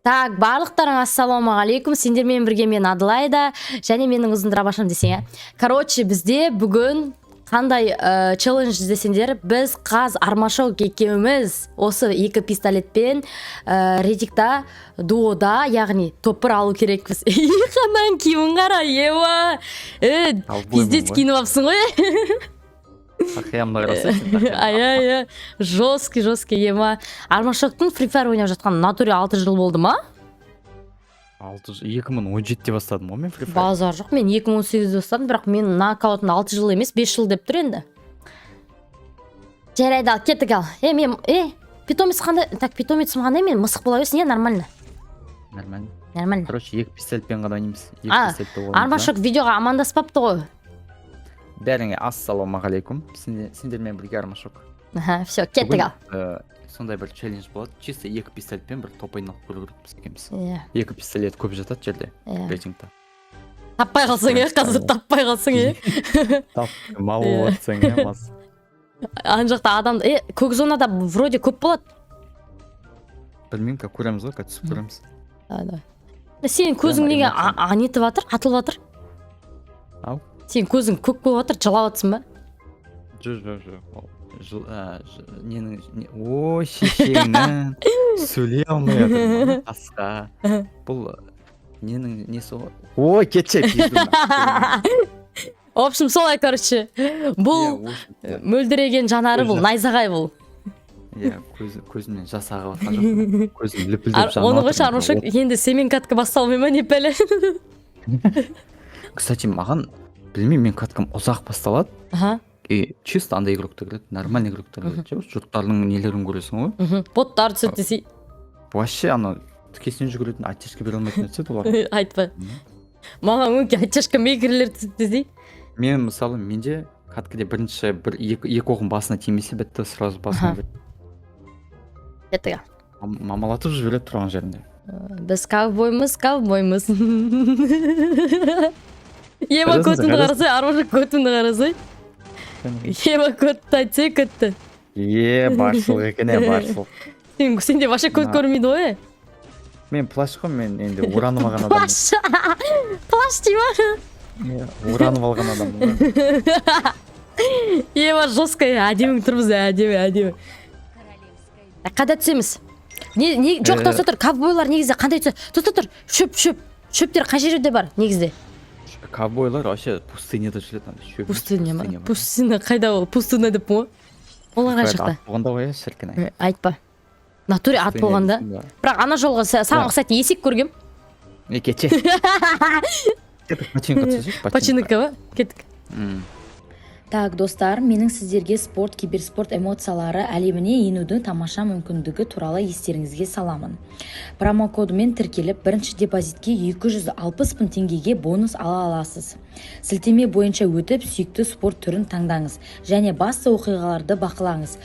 Так, барлықтарыңа ассалаумағалейкум. Сендермен бірге мен Адлайда және менің ұзын драбашым десең. Короче, бізде бүгін қандай челлендж десеңдер, біз қаз армашок екеуміз осы екі пистолетпен редикта дуода, яғни топыр алу керекпіз. Қанан киімін қара, ева. Пиздец киініп алыпсың ғой. Тақиямды қарасайсың. Ай, жесткий, ема. Армашоктың Free Fire ойнап жатқан натуре 6 жыл болды ма? 2017-те бастадым ғой мен Free Fire. Базар жоқ, мен 2018-де бастадым, бірақ мен нокаутында 6 жыл емес, 5 жыл деп тұр енді. Жарайды, ал, кеттік ал. Питомец қандай? Так, питомецім қандай мен? Мысық бола берсін, нормально. Нормально. Короче, екі пистолетпен ғана ойнаймыз. Армашок видеоға амандаспапты ғой. Бәріңе ассалаумағалейкум. Сендермен бірге армашок. Все, кеттік ал. Сондай бір челлендж болады. Чисто екі пистолетпен бір топ ойнап көру керекпіз екенбіз. Екі пистолет көп жатады жерде. Рейтингта. Таппай қалсың, қазір таппай қалсың. Мал отсың, мас. Ан жақта адамды, көк зонада вроде көп болады. Білмеймін, көреміз ғой, түсіп көреміз. Сенің көзің неге нетіп жатыр, атылып жатыр? Ау? Сен көзің көк болып жатыр, жылап жатсың ба? Жоқ. Ой, шешеңнің сөйлей алмай жатырмын қасқа. Бұл ненің несі ғой? Ой, кетші пизду. В общем, солай, короче. Бұл мөлдіреген жанары бұл, найзағай бұл. Көзімнен жас ағып жатқан жоқ. Көзім лүпілдеп жанып. Оны қойшы армашок, енді семен катка басталмай ма, не пәле? Кстати, маған білмеймін, мен каткам ұзақ басталады. И чисто андай игроктар келеді, нормальный игроктар келеді. Жұрттардың нелерін көресің ғой. Боттар түседі десей. Вообще ана тікесінен жүгіретін айтешке бере алмайтын өтседі олар. Айтпа. Маған өңке айтешке мейкерлер түседі десей. Мен мысалы, менде каткіде бірінші екі оғын басына тимесе бітті, сразу басына бітті. Кеттіға. Мамалатып жібереді тұрған жерінде. Біз ковбоймыз. Ема көтінді қарасай, армашок көтінді қарасай. Ема көтті айтсай көтті. Баршылық екен, баршылық. Сенде вообще көт көрмейді ғой? Мен плащ қой, мен енді уранып алған адам. Плащ дей ма? Уранып алған адам. Ема жесткий, әдемің тұрмыз, әдемі. Қада түсеміз? Жоқ, тоста тұр, ковбойлар негізде қандай түсі? Тұр, шөптер қай жерде бар негізде? Ковбойлар вообще пустыняда жүреді. Пустыня ма? Пустыня қайда ол? Пустыня деп ма? Олар қай жақта? Ат болғанда ғой, шіркін ай. Айтпа. Натуре ат болғанда. Бірақ ана жолға саған ұқсайды есек көргем. Кетші. Починка түсі? Починка ба? Кеттік. Так, достар, менің сіздерге спорт, киберспорт эмоциялары әлеміне енудің тамаша мүмкіндігі туралы естеріңізге саламын. Промокодымен тіркеліп, бірінші депозитке 260 000 теңгеге бонус ала аласыз. Сілтеме бойынша өтіп, сүйікті спорт түрін таңдаңыз және басты оқиғаларды бақылаңыз.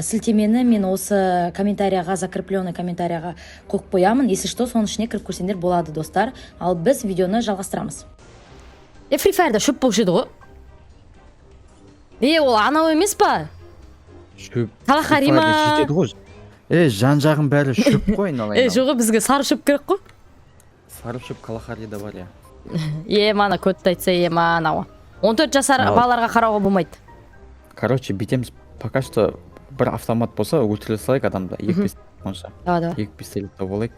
Сілтемені мен осы комментарияға, закрепленный комментарияға қойып қоямын. Если что, соның ішіне кіріп көрсеңдер болады, достар. Ал біз видеоны жалғастырамыз. Free Fire'да шөп болушы еді ғой? Ол анау емес па? Шөп. Қалақари ма? Жан-жағын бәрі шөп қой, айналайын. Жоғы бізге сары шөп керек қой? Сары шөп қалақари да бар, Мана көтті айтса, анау. 14 жасар балаларға қарауға болмайды. Короче, бітеміз. Пока что бір автомат болса, өлтіре салайық адамда. Екі пистолет қонша. Екі пистолетті болайық.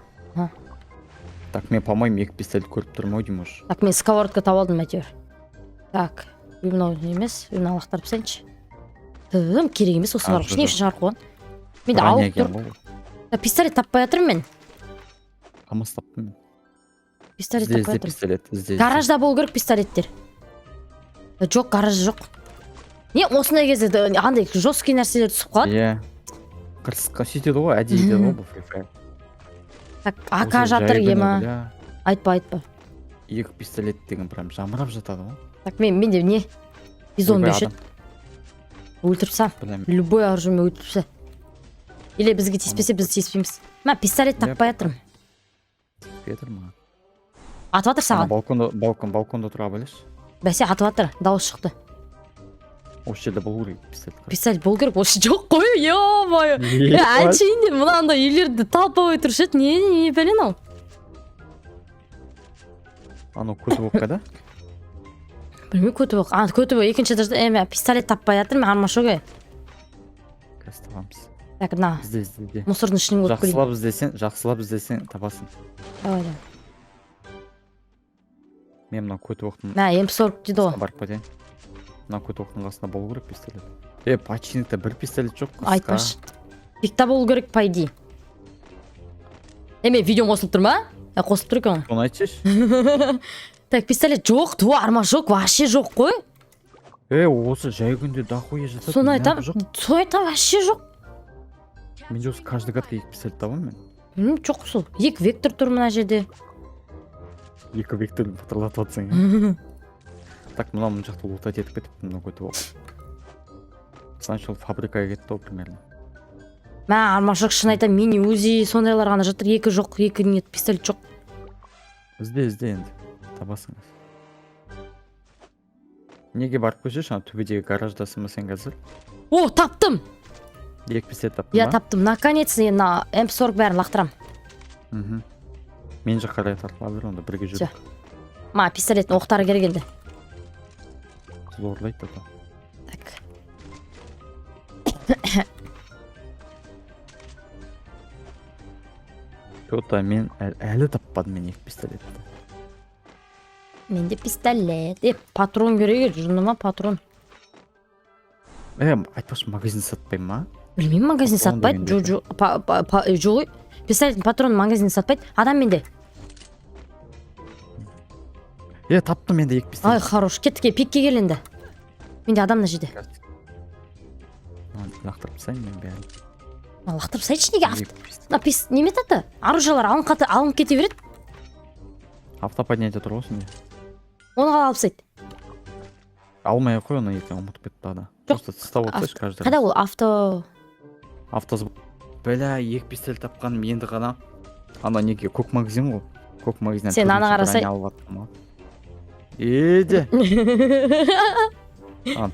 Так, мен по-моему екі пистолет көріп тұрмын ау деймін ұш. Так, мен сковородка табалдым әйтеуір. Так. Үймін емес, үймін алақтарып сәнші. Тым, керек емес, осы бар. Не үшін шығар қоған? Менде ауып тұр. Пистолет таппай жатырмын мен. Қамас таптым мен. Пистолет таппай жатырмын. Гаражда Гаражда болу керек пистолеттер. Жоқ, гараж жоқ. Не, осындай кезде андай жесткий нәрселер түсіп қалады? Қырсыққа сөйтеді ғой, әдейі етеді ғой бұл Free Fire. Так, АК жатыр, ема. Айтпа. Екі пистолет деген прям жамырап жатады ғой. Так, менде не? Бизон бешет. Өлтіріпса. Любой оружиемен өлтіріпса. Или бізге теспесе, біз теспейміз. Пистолет таппай жатырмын. Кетірмі? Атып жатыр саған. Балконда тұра білеш? Бәсе, атып жатыр, дауыс шықты. осы жерде болу керек пистолет. Пистолет болу керек, осы жоқ қой, ё-моё. Әншейінде мынандай үйлерді талпабай тұрушы еді, не бәлен ау. Анау көтібақ қайда? Білмей көтібақ. Көтібақ екінші этажда пистолет таппай жатырмын, армашоға. Қазір табамыз. Так, на. Ізде. Мусордың ішінен өтіп көрейін. Жақсылап іздесең табасың. Давай. Мен мына көтібақтың М40 дейді ғой. барып кетейін. Мына көтібақтың қасында болу керек пистолет. Починкта бір пистолет жоқ. Айтпашы. Пикта болу керек, по идее. Видео қосылып тұр ма? Қосылып тұр екен. Соны айтсайшы. Так, пистолет жоқ, арма жоқ, вообще жоқ қой. Осы жай күнде дохуя жатады. Соны айтам, вообще жоқ. Мен жоқ, каждый гадқа 2 пистолет табамын мен. Жоқ сол. 2 вектор тұр мына жерде. 2 векторын патырлатып атсың. Так, мына мұн жақты лутать етіп кетіпті мына көтібақ. Сначала фабрикаға кетті ғой примерно. Арма жоқ, шын айтам, мини узи сондайлар ғана жатыр, 2 жоқ, 2 нет, пистолет жоқ. Ізде енді. Табасың. Неге барып көшеш, төбедегі гараждасың ба сен қазір? О, таптым! 2 пистолет таптың ба? Я таптым, наконец-то на М40 бәрін лақтырам. Мен жақ қарай тартыла бер, онда бірге жүріп. Пистолеттің оқтары керек енді. Зорлайды да. Так. Жота, мен әлі таппадым мен 2 пистолетті. Менде пистолет. Патрон керек, жұрны ма патрон? Айтпашы, магазин сатпай ма? Білмеймін, магазин сатпайды. Жоқ, пистолеттің патронын магазин сатпайды. Адам менде. Таптым менде 2 пистолет. Ай, хорош. Кеттіке, пикке кел енді. Менде адам жерде. Лақтырып тастайын мен бәрін. Лақтырып тастайыншы, неге? Неме таты? Оружиялар алынып кете береді. Автоподнятие тұр осында. Оны қалап тастайды. Алмай қой оны, ертең ұмытып кетті ада. Просто тастап отырсайшы каждый раз. Қайда ол Автоз. Бля, 2 пистолет тапқаным енді ғана. Ана неге көк магазин ғой. Көк магазиннен сен ана қарасай. Еде.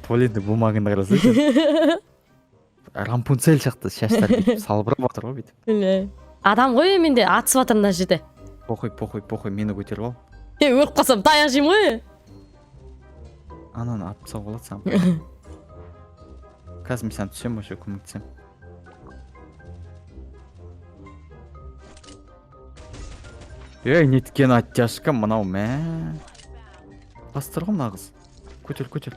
Туалетный бумаганы қарасай. Рампунцель шақты шаштар бүйтіп салбырап жатыр ғой бүйтіп. Адам ғой менде атысып жатыр мына жерде. Похуй, мені көтеріп ал. Өліп қалсам таяқ жеймін ғой. Ананы атып салып алады саған. Қазір мен саған түсем, вообще көмектесем. Неткен оттяжка мынау мә. Бастыр ғой мына қыз. Көтер.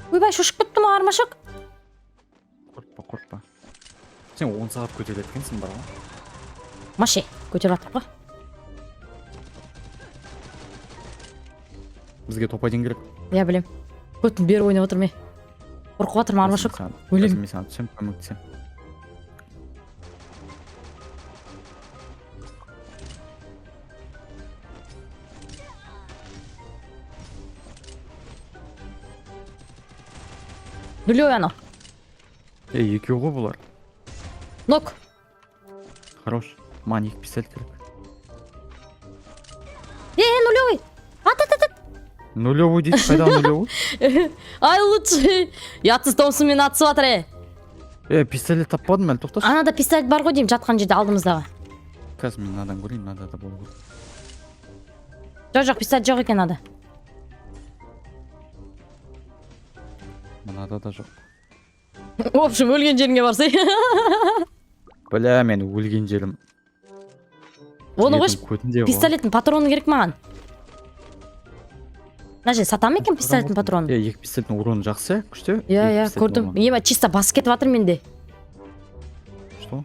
Ойбай, шошып кетті ма армашок? Қорқпа. Сен 10 сағат көтеріп еткенсің бар ғой. Маше, көтеріп атыр ғой. Бізге топ-1 керек. Я білем. Көтін бері ойнап отыр ме? Қорқып атыр ма армашок? Өлем. Мен саған түсем, көмектесем. Нулевой ана. Екеу ғой бұлар. Нок. Хорош. Маған 2 пистолет керек. Нулевой. Ат. Нулевой дейді, қайда нулевой? Ай, лучше. Ятсыз Томсонмен атысып жатыр. Пистолет таппадым әлі, тоқташы. Анада пистолет бар ғой деймін, жатқан жерде алдымыздағы. Қазір мен надан көрейін, надада болу. Жоқ, пистолет жоқ екен ада. Мынада да жоқ. В общем, өлген жеріңе барсай. Бля, мен өлген жерім. Оны қойш, пистолеттің патроны керек маған. Мына жерде сатам екен пистолеттің патроны? 2 пистолеттің уроны жақсы, күшті? Я, көрдім. Чисто басып кетіп жатыр менде. Что?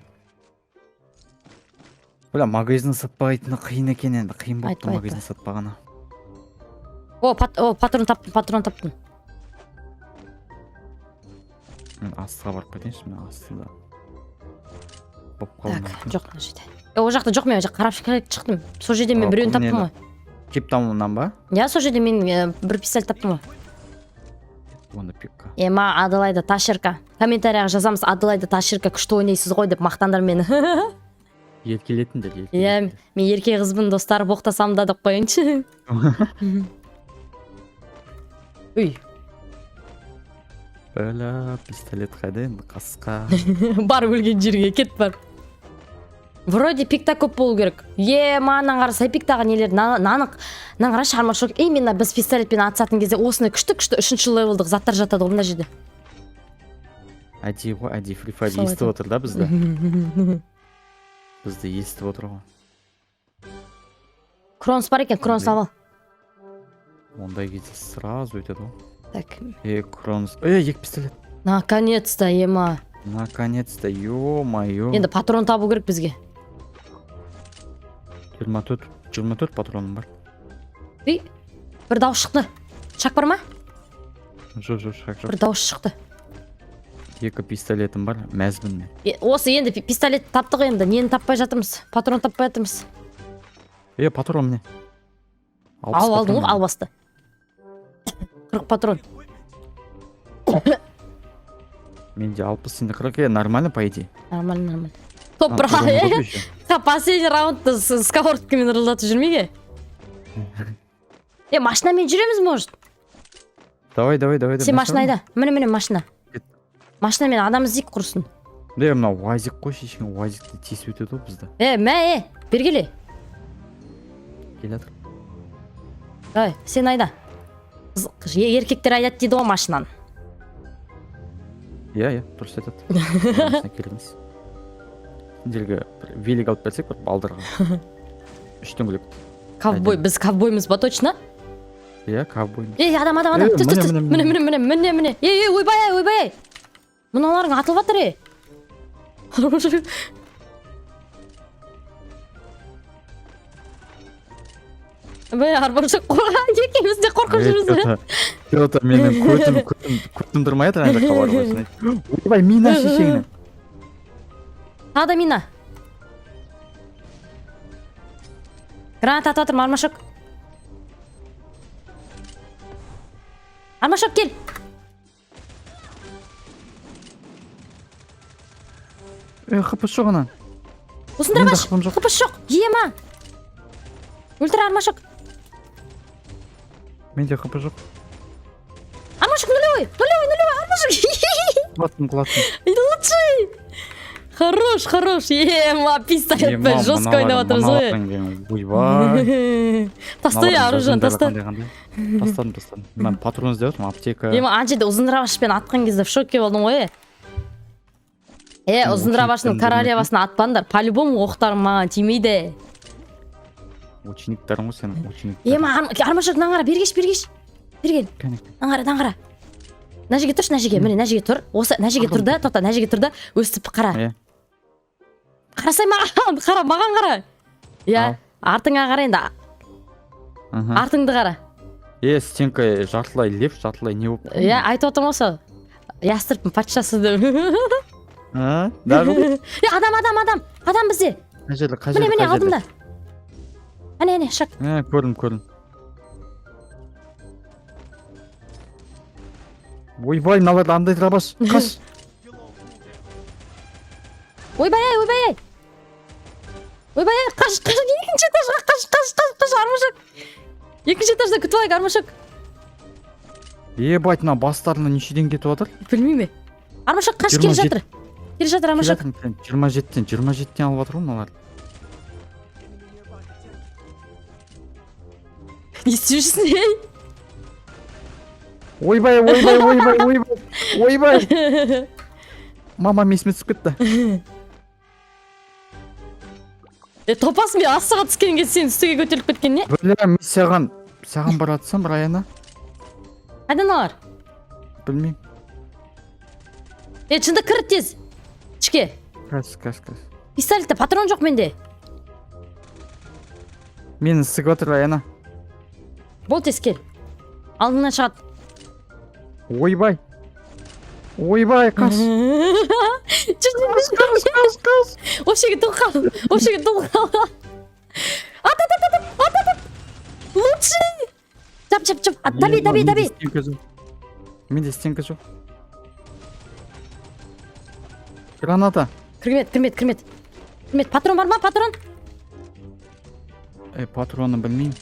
Бля, магазин сатпағайтыны қиын екен енді. Қиын болып магазин сатпағаны. Патрон таптым. Астыға барып кетейінші, мен астыда. Так, жоқ мына жерде. Ол жақта жоқ, мен қарап шықтым. Сол жерде мен біреуін таптым ғой. Кеп тамынан ба? Я, сол жерде мен бір пистолет таптым ғой. Онда пикка. Адылайда Таширка. Комментарияға жазамыз, Адылайда Таширка күшті ойнайсыз ғой деп мақтандар мені. Еркелетіндер. Мен ерке қызбын, достары боқтасам да деп қойыншы. Үй. Бля, пистолет қайда енді қасқа. Бар өлген жерге кет бар. Вроде пикта көп болу керек. Маған қарасай пиктағы нелер нанық. Наңғара шармашок. Именно біз пистолетпен атысатын кезде осыны күшті 3-ші левелдық заттар жатады ғой мына жерде. Әдей ғой, әдей Free Fire естіп отыр да бізді. Бізді естіп отыр ғой. Кронс бар екен, кронс алып ал. Ондай кезде сразу өтеді ғой. Так. Кронс. Екі пистолет. Наконец-то, ема. Наконец-то, ё-моё. Енді патрон табу керек бізге. 24 патроным бар. Бір дауыс шықты. Шак бар ма? Жоқ, шак жоқ. Бір дауыс шықты. 2 пистолетім бар, мәзбін. Осы енді пистолет таптық енді. Нені таппай жатырмыз? Патрон таппай жатырмыз. Патрон міне. Ал алдың ғой, ал басты. 40 патрон. Менде 60, сенде 40, нормально, по идее. Нормально. Топ бір последний раундты сковородкамен ырылдатып жүрмеге? Машинамен жүреміз, может? Давай. Сен машина айда. Міне машина. Машинамен адам іздейік құрсын. Мына уазик қой, шешен уазикті тесіп өтеді ғой бізді. Бергеле. Келатыр. Давай, сен айда. Еркектер айдат дейді ғой машинаны. Дұрыс айтады. Машина келеміз. Сендерге велик алып берсек, бір балдырға. 3 дөңгелек. Ковбой, біз ковбоймыз ба точно? Ковбоймыз. Адам. Міне. Ойбай. Мыналарың атылып жатыр, Арбаршық екеуміз де қорқып жүрміз. Менің көтім тұрмай жатыр, ана жаққа барып осындай. Ойбай, мина шешеңнің. Тағы мина. Гранат атып жатырмын, Армашок. Армашок, кел. Қыпыс жоқ анан. Осындыра баш, қыпыс жоқ. Ема. Өлтір, Армашок. Менде қыпыс жоқ. Армашок, нулевой, Армашок. Классный. Лучший. Хорош. Ема, пистолетпен жестко ойнап жатырмыз ғой. Ойбай. Тастай оружиені, тастай. Тастадым. Мен патрон іздеп отырмын, аптека. Ема, ана жерде ұзындырабашпен атқан кезде в шокке болдым ғой. Ұзындырабаштың королевасына атпаңдар. По-любому оқтарың маған тимейді. Учениктерің ғой сенің, учениктер. Ема, Армашок, наңғара, бергеш. Берген. Наңғара. Нәжеге тұршы, міне, нәжеге тұр. Осы, нәжеге тұр да, тоқта, нәжеге тұр да, өстіп қара. Қарасай маған қара. Артыңа қара енді. Артыңды қара. Стенка жартылай лев, жартылай не болып? Айтып отырмын осы. Ястырппын патшасы деп. Адам бізде. Міне, алдымда. Әне, шак. Көрдім. Ойбай, мыналарды андай тұрабаш. Қаш. Ойбай. Қаш. Екінші этажға қаш, Армашок. Екінші этажда күтіп алайық, Армашок. Ебать, мына бастарына нешеден кетіп отыр? Білмейме. Армашок, қаш келе жатыр. Армашок. 27-тен алып отыр ғой мыналар. Не істеп Ойбай. Мама есіме түсіп кетті. Топас мен асыға түскенге сен үстіге көтеріліп кеткен не? Бля, мен саған баратсам бір аяна. Қайдан алар? Білмейм. Шында кір тез. Ішке. Кәс. Пистолетте патрон жоқ менде. Мені сығып отыр аяна. Бол тез кел. Алдыңнан шығады. Ойбай, қаш. Қаш. Общеге тұл қал. Ат. Лучший. Чап. Таби. Менде стенка жоқ. Граната. Кірмет. Патрон бар ма, патрон? Патроны білмеймін.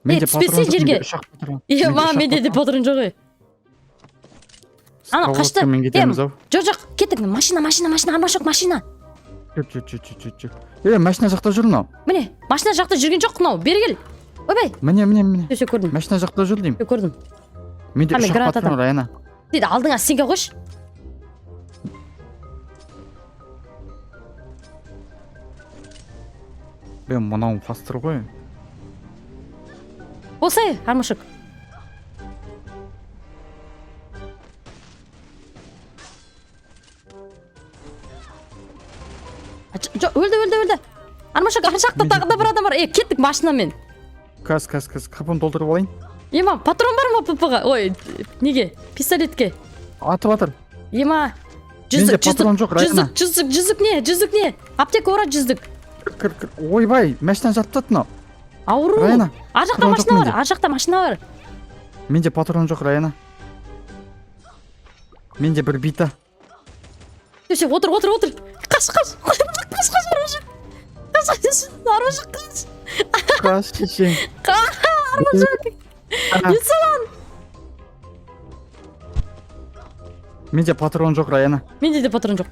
Менде түспесе жерге. Менде де патрон жоқ. ана қашты. Мен кетеміз ау. Жоқ, кеттік. Машина, армашок, машина. Жүр. Машина жақта жүр мынау. Міне, машина жақта жүрген жоқ мынау. Бері кел. Ойбай. Міне. Төсе көрдім. Машина жақта жүр деймін. Көрдім. Менде Ами, ұшақ гранатадан. патрон Раяна. Дейді, алдыңа сенге қош. Мынау фастыр ғой. Болсай, армашок. Жоқ, өлді. Армашок, ар жақта тағы да бір адам бар. Кеттік машинамен. Каз. Қапын толтырып алайын. Ема, патрон бар ма ПП-ға? Ой, неге? Пистолетке. Атып атыр. Ема, Менде патрон жоқ, Раяна. жүзік не? Аптека ора жүзік. Кір. Ойбай, машина жатты мынау. Ауру. Раяна, Ар жақта патрон жоқ машина бар, менде. ар жақта машина бар. Менде патрон жоқ, Раяна. Менде бір бита. Төсе, отыр. Қаш, армашок. Армашок, қаш. Қаш, шешең. Армашок. Несалан. Менде патрон жоқ, Раяна. Менде де патрон жоқ.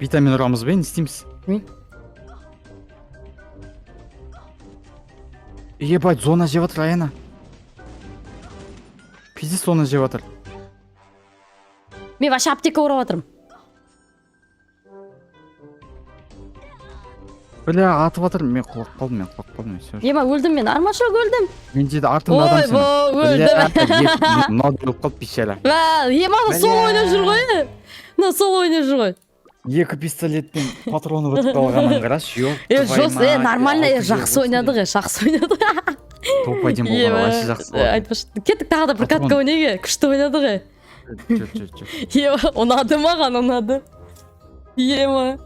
Битамен ұрамыз бе, не істейміз? Ебать, зона жеп жатыр, Раяна. Пиздец зона жеп жатыр. Мен вообще аптека орап жатырмын. Бля, атып жатыр. Мен құлап қалдым. Ема, өлдім мен. Армашок, өлдім. Менде де артында адам сен. Өлдім. Мынау өліп қалды пищала. Ема, сол ойнап жүр ғой. Сол ойнап жүр ғой. Екі пистолетпен патроны бітіп қалғанын қарашы. Жоқ, нормально, жақсы ойнадық. Топайден болғаны вообще жақсы болды. Айтпашы. Кеттік тағы да бір катка ойнайық. Күшті ойнадық. Жүр. Ема, ұнады маған, ұнады. Ема.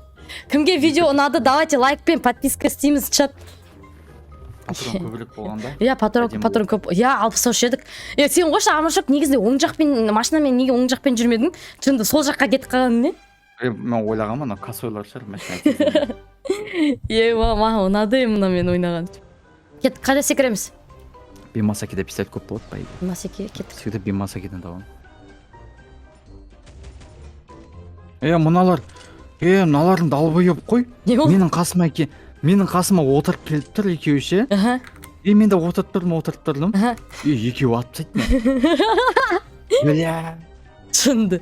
Кімге видео ұнады, давайте лайк пен подписка істейміз, чат. Патрон көбірек болғанда. Патрон көп. 60 едік. Сен қойшы, Армашок, негізінде оң жақпен, машинамен неге оң жақпен жүрмедің? Шынында сол жаққа кетіп қалған не? Мен ойлағанмын, ана косойлар шығар машина. Маған ұнады мына мен ойнаған. Кеттік, қайда секіреміз? Бимасакиде пистолет көп болады бай. Бимасаки, кеттік. Сөйтіп Бимасакиден табамын. Мыналардың далбойып қой. Не ол? Менің қасыма отырып келіп тұр екеуі ше. Мен де отырып тұрдым. Екеуі атып тастайды ма? Бля. Шынды.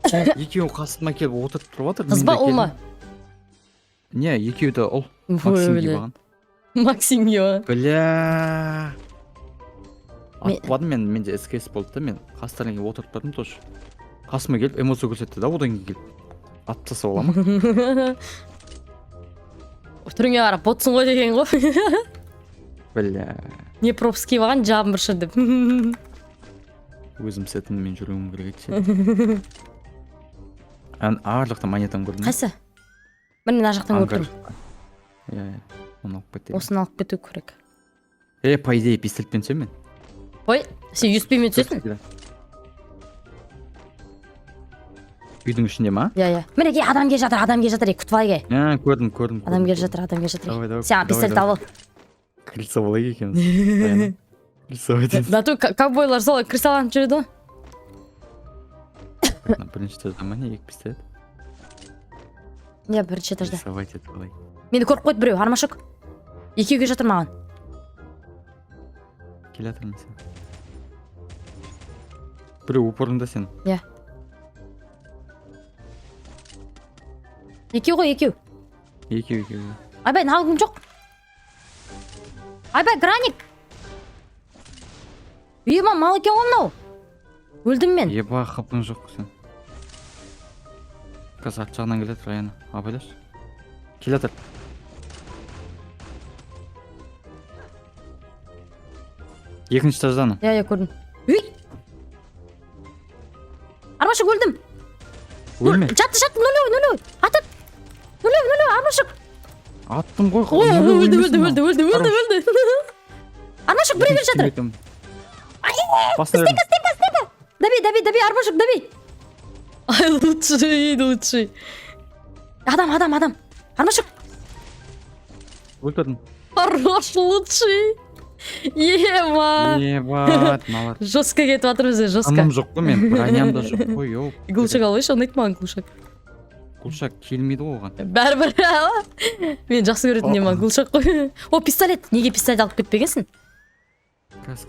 Екеуі қасыма келіп отырып тұрып жатыр. Қыз ба, ол ма? Не, екеуі де ұл. Максимге баған. Максимге баған. Бля. Атпадым менде СКС болды да, мен қастарыңа отырып тұрдым тоже. Қасыма келіп эмоция көрсетті да, одан кейін келіп. Аттаса бола ма? Түріңе қарап, ботсың ғой деген ғой. Бля. Не пропуски баған, жабын бір шыр деп. Өзім сәтіммен жүруім керек ше. Ар жақта монетам көрдім. Қайсы? Міне ар жақтан көріп тұрмын. Оны алып кетейін. Осыны алып кету керек. По идее, пистолетпен түсемін мен. Ой, сен юспеймен түсесің? Үйдің ішінде ма? Мінеке, адам кел жатыр, күтіп алайық. Көрдім. Адам кел жатыр. Сен пистолет алып. Кірісе болайық екенбіз. Кірісе ойден. Дату, ковбойлар солай кірсаланып жүреді. Бірінші этажда ма не, екі пистолет? Бірінші этажда. Кірісе ойден болай. Мені көріп қойды біреу, Армашок. Екеуге жатыр маған. Келе жатырмын сен. Біреу упорында сен. Екеу ғой, екеу. Екеу. Айбай, налгым жоқ. Айбай, граник. Ема, мал екен ғой мынау. Өлдім мен. Еба, қапың жоқ сен. Қазір арт жағынан келеді, Раяна. Абайлаш. Келе жатыр. Екінші этаждан. Көрдім. Үй! Армашок, өлдім. Өлме. Жатты, нулевой. Атып. Нулевой, Армашок. Аттым ғой. Өлді. Армашок, біреу жатыр. Степа. Дави, Армашок, дави. Ай, лучший. Адам. Армашок. Өлтірдім. Хорош, лучший. ема ебать мыналар жестко кетіп жатырмыз жестко тыным жоқ қой мен броням да жоқ қой ау глушак алайыншы ұнайды маған глушак глушак келмейді ғой оған бәрібір мен жақсы көретін не маған глушак қой о пистолет неге пистолет алып кетпегенсің кәс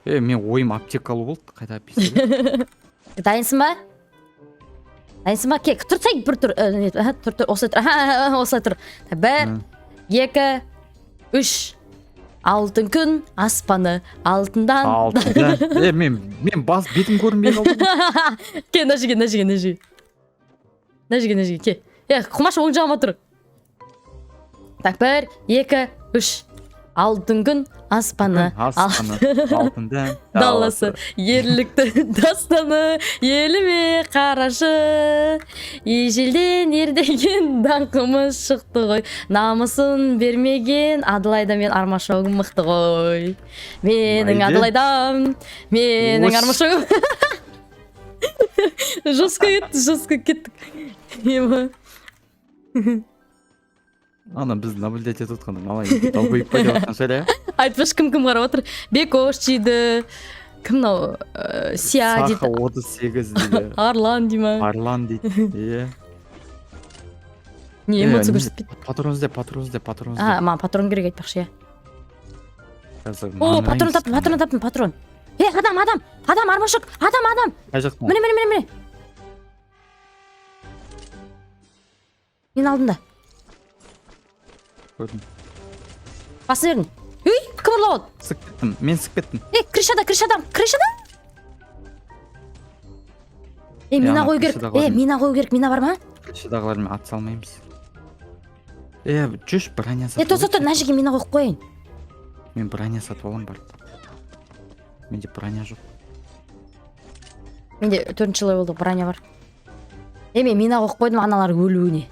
мен ойым аптека алу болды қайда пистолет дайынсың ба дайынсың ба кел тұрсай бір тұр тұр осылай тұр осылай тұр бір екі үш алтын күн аспаны алтындан алтында мен бетім көрінбей қалды кел мына жерге кел құмаш оң жағыма тұр так бір екі үш алтын күн аспаны алтындан даласы ерлікті дастаны еліме қарашы ежелден ердеген даңқымыз шықты ғой намысын бермеген Аделайда мен армашогым мықты ғой менің Аделайдам менің армашогым жестко кеттік ана біз наблюдать етіп отқанда малай долбоеб па деп жатқан шығар иә айтпашы кім қарап отыр бекош дейді кім мынау сия дейді саха 38 дейді арлан дей ма арлан дейді иә не эмоция көрсетпейді патрон іздеп маған патрон керек айтпақшы иә қазір о патрон таптым патрон адам армашок адам қай жақтан міне менің алдымда көрдім басын бердің үй кім ұрлап алды мен сықып кеттім крышада мина қою керек мина бар ма крышадағылармен ат салмаймыз жүрші броня сатып тұр мына жерге мина қойып қояйын мен броня сатып аламын барып менде броня жоқ менде 4-ші левелде броня бар мен мина қойып қойдым аналар өлуіне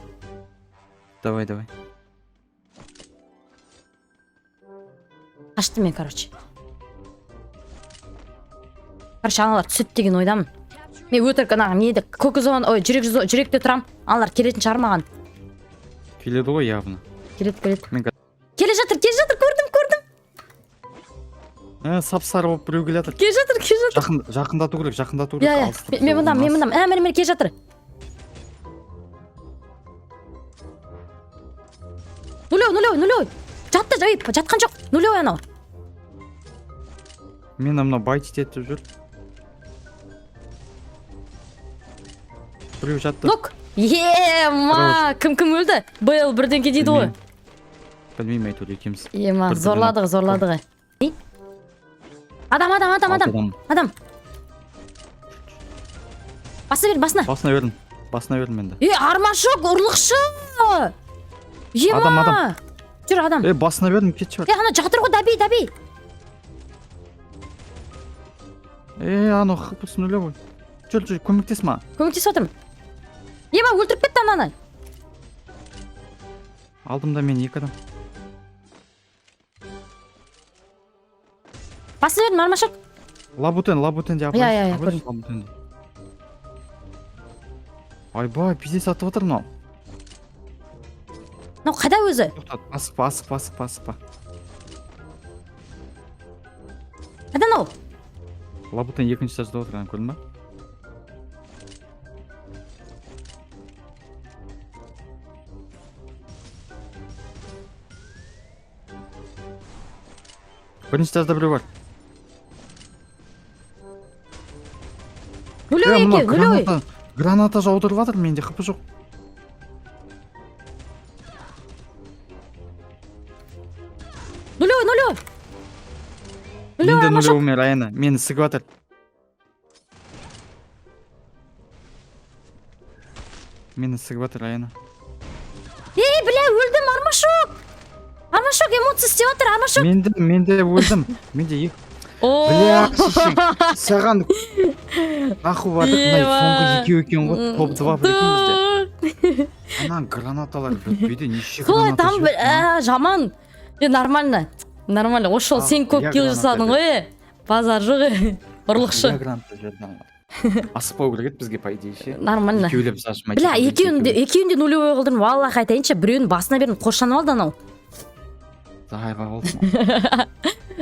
давай қашты мен аналар түседі деген ойдамын мен өтірік ана неде көкізон жүректе тұрам аналар келетін шығар маған келеді ғой явно келеді келе жатыр көрдім сап-сары болып біреу келе жатыр келе жатыр жақындату керек иә мен мындамын міне келе жатыр нулевой жатқан жоқ нулевой анау мен мынау байтит етіп жүр біреу жатты нок ема кім өлді бл бірдеңке дейді ғой білмеймін әйтеуір екеуміз ема зорладық адам басына бердім енді армашок ұрлықшы ема жүр адам басына бердім кетші бар ана жатыр ғой даби анау хпс нулевой жүр көмектес маған көмектесіп жатырмын ема өлтіріп кетті ананы алдымда мен екі адам басына бердім армашок лабутенде иә көрдім айбай пиздец атып жатыр мынау мынау қайда өзі асықпа қайда мынау лабутен екінші этажда отырған көрдің ба бірінші этажда біреу бар нулевой граната жаудырып жатыр менде хп жоқ нулевой менде нулевый районы мені сігіп жатыр районы бля өлдім армашок эмоция істеп жатыр армашок менде өлдім менде екі бля саған нахуй бардық мына соңғы екеу екен ғой топ 2 бір екенбіз де ана гранаталар бітпейді неше граната там жаман нормально осы жолы сен көп килл жасадың ғой базар жоқ ұрлықшы асықпау керек еді бізге по идее ше нормально екеулеп шашмай бля екеуін де нулевой қылдырдым валлахи айтайыншы біреуінің басына бердім қоршанып алды анау зайға болды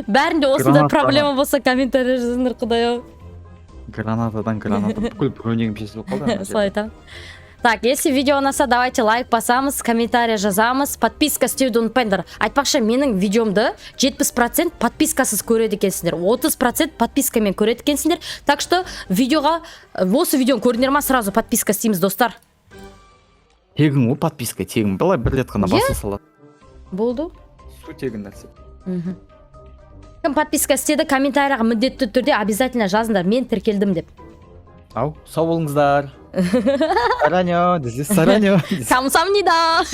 бәрінде осындай Граната. проблема болса комментарий жазыңдар, құдай ау. Гранатадан граната бүкіл бронегім шешіліп қалды ана Солай жерде. айтамын. Так, если видео ұнаса, давайте лайк басамыз, комментарий жазамыз, подписка істеуді ұмытпаңдар. Айтпақшы, менің видеомды 70% подпискасыз көреді екенсіңдер, 30% подпискамен көреді екенсіңдер. Так что видеоға, осы видеоны көрдіңдер ма, сразу подписка істейміз, достар. Тегін ғой подписка, тегін. Былай бір рет қана баса салады. Болды? Су тегін нәрсе. Мгм. Кім подписка істеді, комментарияға міндетті түрде обязательно жазыңдар, мен тіркелдім деп. Ау, сау болыңыздар. Сараньо, десе сараньо. Камсамнида.